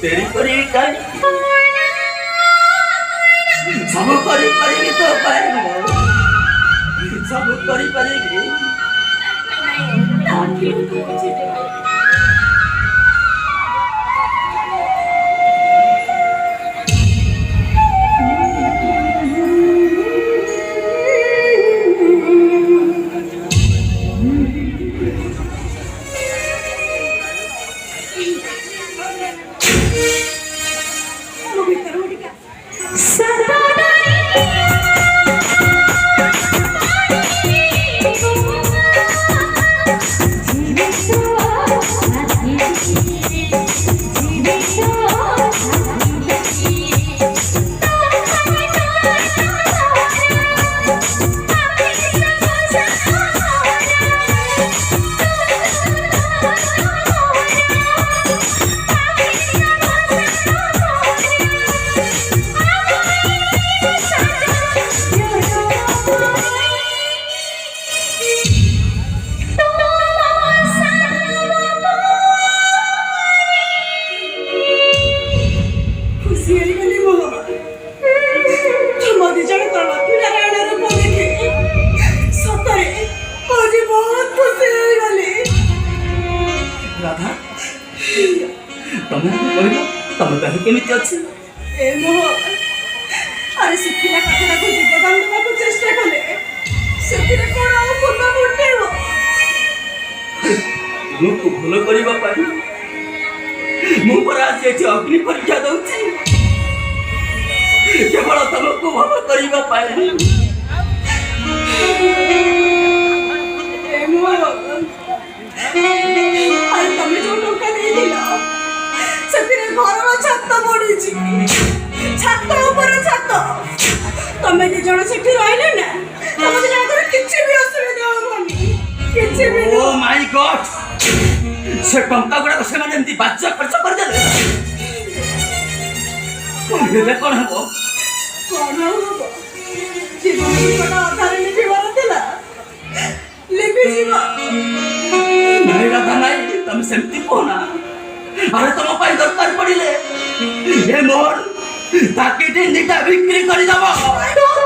तेरी करी काई सब करी करी तो पाए सब करी करी ताकि तू मुझे दे राधा तुम्हें कहलो तुम कहीं केमिति अछि ए मोह अरे सुखिला कथरा को जीवदान देवा को चेष्टा कले सेतिरे कोन आ पुन्ना मुटेबो तुमको भलो करिबा पाई मु पर आज एठी अग्नि परीक्षा दउछि केवल तुमको भलो करिबा पाई ए मोह अरे तमे जो टोका दे दिला सेतिरे घरर छत पडिछि छत ऊपर छत तमे जे जण सेठी रहले ना तमे जे जण किछि भी असुविधा होबनी किछि भी ओ माय गॉड से टंका गुडा से माने एंती बाजा खर्च कर देले ये कोन हबो जीवन कोटा आधार ने जीवन देला लेबी जीवा नहीं राधा नहीं तुम सेमती कोना अरे तुम पाई दरकार पड़िले ए मोर ताकि दिन दिटा बिक्री करी दबो